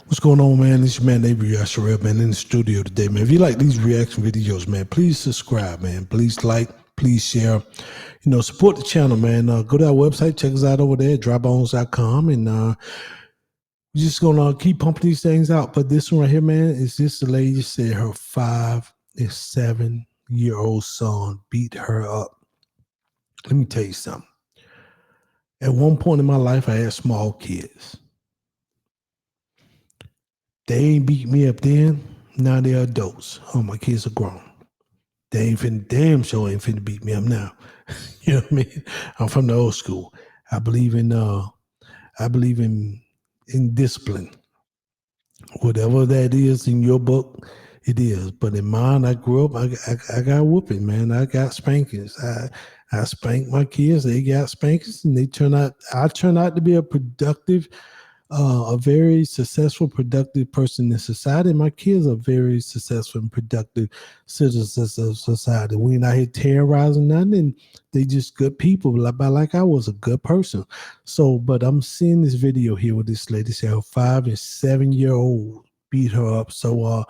What's going on, man? This is your man, Abrew Yashar'el, man, in the studio today, man. If you like these reaction videos, man, please subscribe, man. Please like, please share. Support the channel, man. Go to our website, check us out over there, drybones.com, and we're just gonna keep pumping these things out. But this one right here, man, is this the lady said her 5 and 7-year-old son beat her up. Let me tell you something. At one point in my life, I had small kids. They ain't beat me up then. Now they're adults. Oh, my kids are grown. They ain't finna, damn sure ain't finna beat me up now. You know what I mean? I'm from the old school. I believe in discipline. Whatever that is in your book, it is. But in mine, I grew up, I got whooping, man. I got spankings. I spanked my kids. They got spankings, and I turned out to be a productive, a very successful, productive person in society. My kids are very successful and productive citizens of society. We ain't out here terrorizing nothing, and they just good people, like I was a good person. So, but I'm seeing this video here with this lady say her 5 and 7-year-old beat her up. So,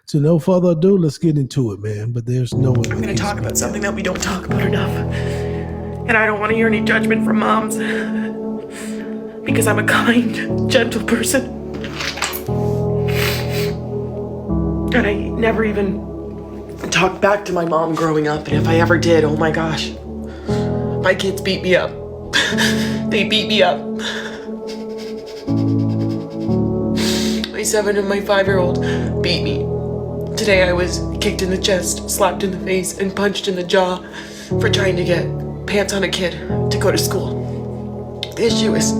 to no further ado, let's get into it, man. But there's no way. I'm going to talk about something that we don't talk about enough. And I don't want to hear any judgment from moms. Because I'm a kind, gentle person. And I never even talked back to my mom growing up. And if I ever did, oh my gosh. My kids beat me up. They beat me up. My 7 and my 5-year-old beat me. Today I was kicked in the chest, slapped in the face, and punched in the jaw for trying to get pants on a kid to go to school. The issue is,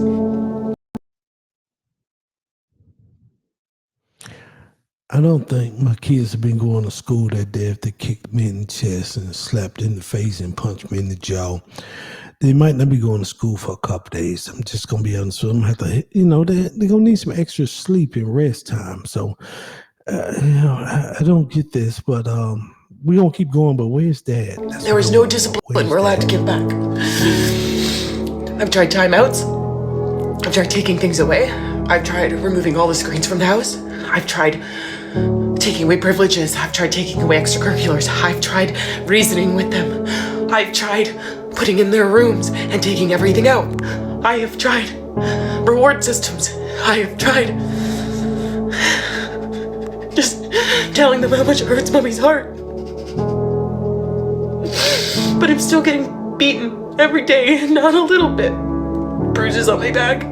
I don't think my kids have been going to school that day if they kicked me in the chest and slapped in the face and punched me in the jaw. They might not be going to school for a couple days. I'm just going to be honest with them. Have to, they're going to need some extra sleep and rest time. So, I don't get this, but we're going to keep going. But where's Dad? There was no discipline we're allowed to give back. I've tried timeouts. I've tried taking things away. I've tried removing all the screens from the house. I've tried taking away privileges. I've tried taking away extracurriculars. I've tried reasoning with them. I've tried putting in their rooms and taking everything out. I have tried reward systems. I have tried just telling them how much it hurts Mommy's heart. But I'm still getting beaten every day, not a little bit. Bruises on my back.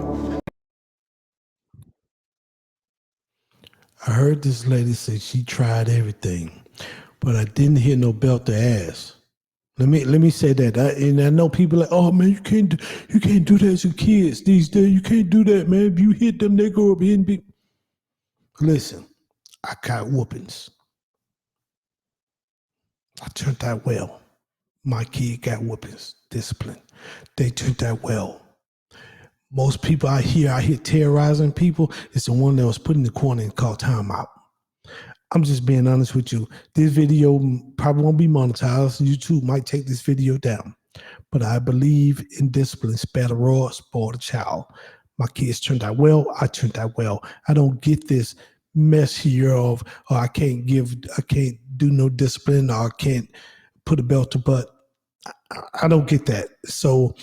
I heard this lady say she tried everything, but I didn't hear no belt to ass. Let me say that. And I know people like, oh man, you can't do that to kids these days. You can't do that, man. If you hit them, they go up here and be. Listen, I got whoopings. I turned out well. My kid got whoopings, discipline. They turned out well. Most people out here terrorizing people, it's the one that was put in the corner and called timeout. I'm just being honest with you. This video probably won't be monetized. YouTube might take this video down. But I believe in discipline. Spare the rod, spoil the child. My kids turned out well. I turned out well. I don't get this mess here of, oh, I can't do no discipline, or I can't put a belt to butt. I don't get that. So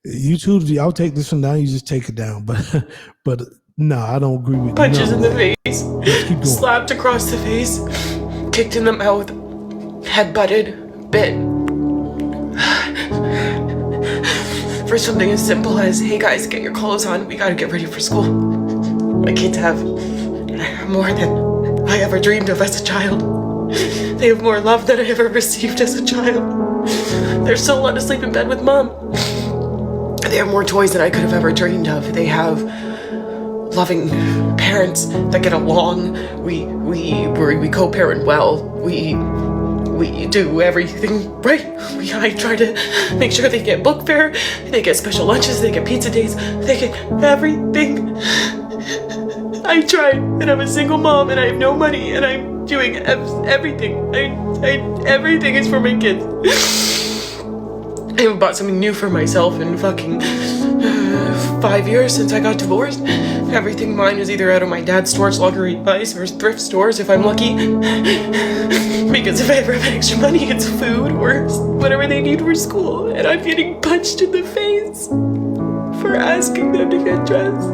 YouTube, I'll take this one down. You just take it down, but no, I don't agree with punches in the face, slapped across the face, kicked in the mouth, head butted, bit. For something as simple as, hey guys, get your clothes on. We gotta get ready for school. My kids have more than I ever dreamed of as a child. They have more love than I ever received as a child. They're still allowed to sleep in bed with Mom. They have more toys than I could have ever dreamed of. They have loving parents that get along. We co-parent well. We do everything right. I try to make sure they get book fare, they get special lunches, they get pizza days, they get everything. I tried, and I'm a single mom, and I have no money, and I'm doing everything. Everything is for my kids. I haven't bought something new for myself in fucking 5 years since I got divorced. Everything mine is either out of my dad's storage locker he buys or thrift stores if I'm lucky. Because if I ever have extra money, it's food or whatever they need for school. And I'm getting punched in the face for asking them to get dressed.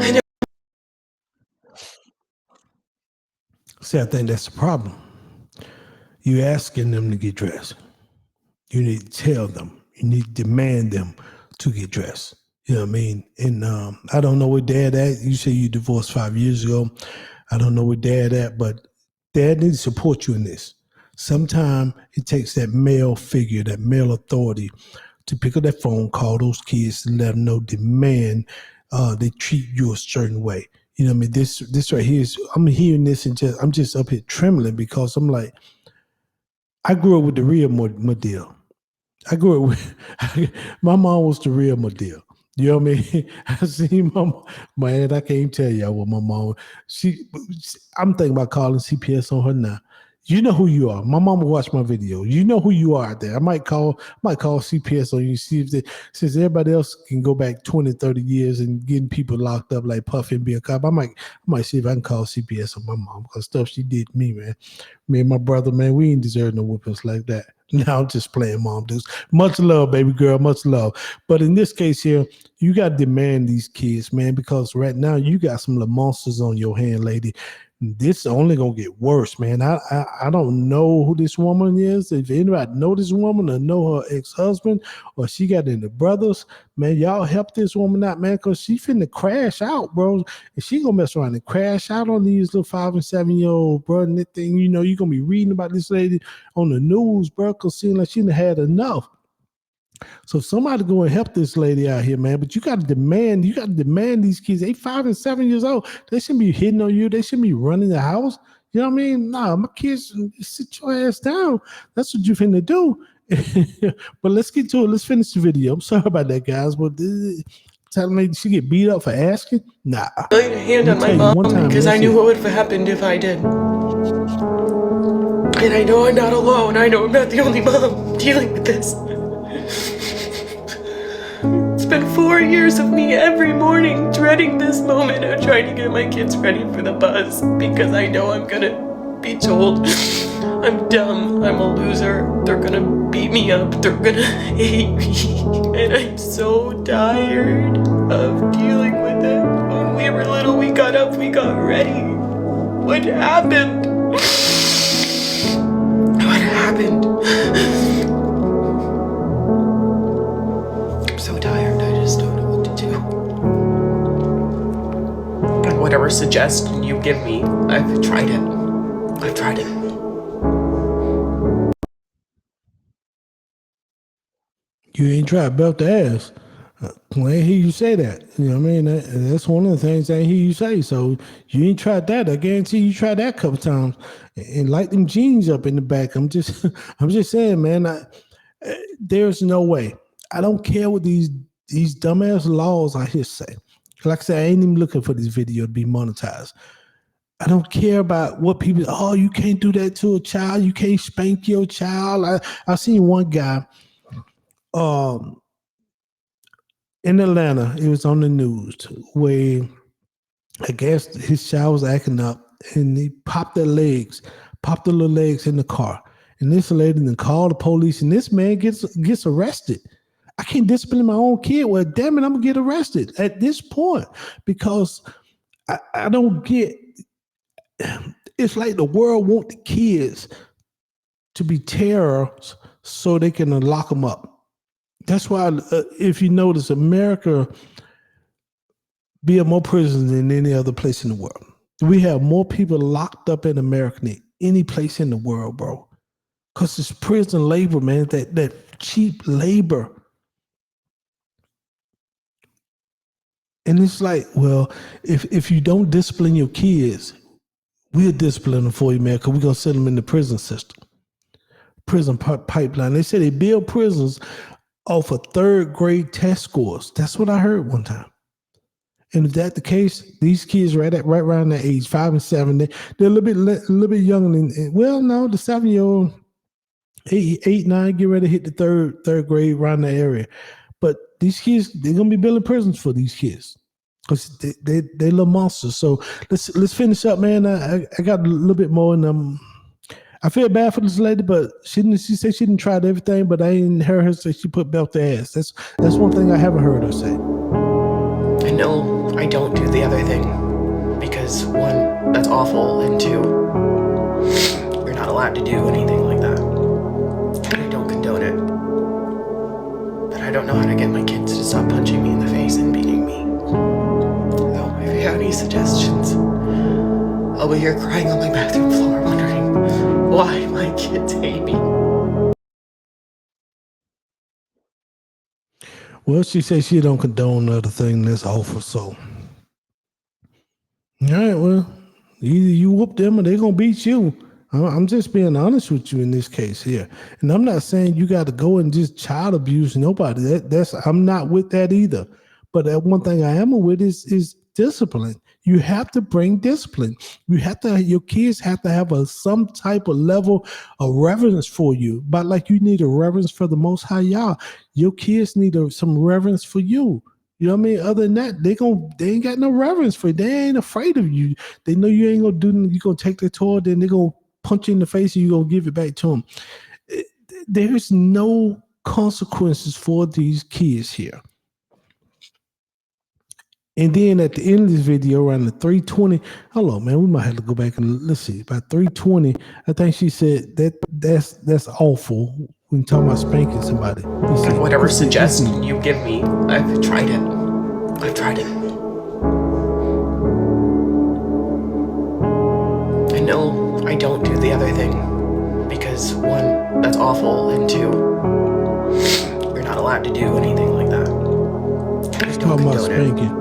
I know. See, I think that's the problem. You asking them to get dressed. You need to tell them. You need to demand them to get dressed. You know what I mean? And I don't know where dad at. You say you divorced 5 years ago. I don't know where dad at, but dad needs to support you in this. Sometimes it takes that male figure, that male authority to pick up that phone, call those kids and let them know, demand they treat you a certain way. You know what I mean? This right here is, I'm hearing this and I'm just up here trembling because I'm like, I grew up with the real Madea. I grew up with, my mom was the real Madea. You know what I mean? I seen my aunt, I can't tell y'all what my mom, I'm thinking about calling CPS on her now. You know who you are. My mom will watch my video. You know who you are out there. I might call CPS on you, see if since everybody else can go back 20, 30 years and getting people locked up like Puffy and be a cop, I might see if I can call CPS on my mom because stuff she did to me, man. Me and my brother, man, we ain't deserve no whoopings like that. Now I'm just playing, mom dudes. Much love, baby girl, much love. But in this case here, you got to demand these kids, man, because right now you got some little monsters on your hand, lady. This is only gonna get worse, man. I don't know who this woman is. If anybody know this woman or know her ex-husband or she got any brothers, man, y'all help this woman out, man, because she finna crash out, bro. And she gonna mess around and crash out on these little 5 and 7-year-old, bro. And that thing, you know, you're gonna be reading about this lady on the news, bro, because seeing like she done had enough. So somebody go and help this lady out here, man. But you got to demand these kids. They 5 and 7 years old. They shouldn't be hitting on you. They shouldn't be running the house. You know what I mean? Nah, my kids, sit your ass down. That's what you finna do. But let's get to it. Let's finish the video. I'm sorry about that, guys. But telling me she get beat up for asking? Nah. I laid a hand on my mom because I knew what would have happened if I did. And I know I'm not alone. I know I'm not the only mom dealing with this. It's been 4 years of me every morning dreading this moment of trying to get my kids ready for the bus because I know I'm gonna be told I'm dumb, I'm a loser, they're gonna beat me up, they're gonna hate me, and I'm so tired of dealing with it. When we were little, we got up, we got ready. What happened? What happened? I'm so tired, I just don't know what to do. And whatever suggestion you give me, I've tried it. I've tried it. You ain't tried belt the ass. I ain't hear you say that. You know what I mean? That's one of the things I ain't hear you say. So you ain't tried that. I guarantee you tried that a couple times and light them jeans up in the back. I'm just saying, man. There's no way. I don't care what these dumbass laws I hear say. Like I said, I ain't even looking for this video to be monetized. I don't care about what people. Oh, you can't do that to a child. You can't spank your child. I seen one guy. In Atlanta, it was on the news where I guess his child was acting up and he popped the little legs in the car. And this lady then called the police and this man gets arrested. I can't discipline my own kid. Well, damn it, I'm gonna get arrested at this point because I don't get. It's like the world want the kids to be terrorists so they can lock them up. That's why, if you notice, America build more prisons than any other place in the world. We have more people locked up in America than any place in the world, bro. Because it's prison labor, man, that cheap labor. And it's like, well, if you don't discipline your kids, we'll discipline them for you, man, because we're going to send them in the prison system. Prison pipeline. They say they build prisons off of third grade test scores. That's what I heard one time. And if that's the case, these kids right around that age, 5 and 7, they're a little bit younger than. Well, no, the 7-year-old, 8, 9, get ready to hit the third grade around that area. But these kids, they're gonna be building prisons for these kids. because they little monsters. So let's finish up, man. I got a little bit more, and I feel bad for this lady, but she said she didn't try everything, but I ain't heard her say she put belt to ass. That's one thing I haven't heard her say. And no, I don't do the other thing because one, that's awful, and two, you're not allowed to do anything like that. I don't condone it. But I don't know how to get my kids to stop punching me in the face and beating me. So if you have any suggestions, I'll be here crying on my bathroom floor wondering why my kids hate me. Well, she says she don't condone the other thing. That's awful. So, all right, well, either you whoop them or they're going to beat you. I'm just being honest with you in this case here. And I'm not saying you got to go and just child abuse nobody. I'm not with that either. But one thing I am with is discipline. You have to bring discipline. Your kids have to have some type of level of reverence for you. But like you need a reverence for the Most High Yah, your kids need some reverence for you. You know what I mean? Other than that, they ain't got no reverence for you. They ain't afraid of you. They know you ain't gonna do nothing. You gonna take their toy, then they gonna punch you in the face and you gonna give it back to them. There's no consequences for these kids here. And then at the end of this video, around the 3:20, hold on, man, we might have to go back and let's see. About 3:20, I think she said that's awful when talking about spanking somebody. Whatever suggestion you give me, I've tried it. And no, I don't do the other thing because one, that's awful, and two, you're not allowed to do anything like that. I don't talking about condone spanking. it.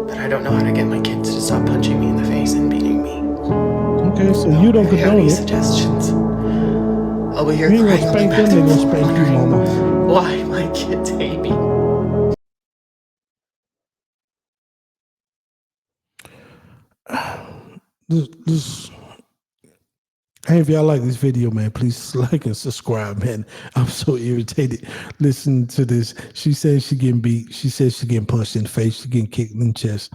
But I don't know how to get my kids to stop punching me in the face and beating me. Okay, so you don't If you have condone any it. suggestions, I'll be here You ain't crying gonna on my spank them, they bathroom gonna floor spank you, wondering mama. why my kids hate me. Hey, if y'all like this video, man, please like and subscribe, man. I'm so irritated listening to this. She says she getting beat. She says she getting punched in the face. She getting kicked in the chest.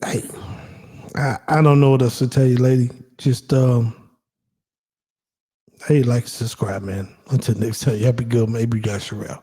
Hey, I don't know what else to tell you, lady. Just hey, like and subscribe, man. Until next time, y'all be good, Abrew Yashar'el.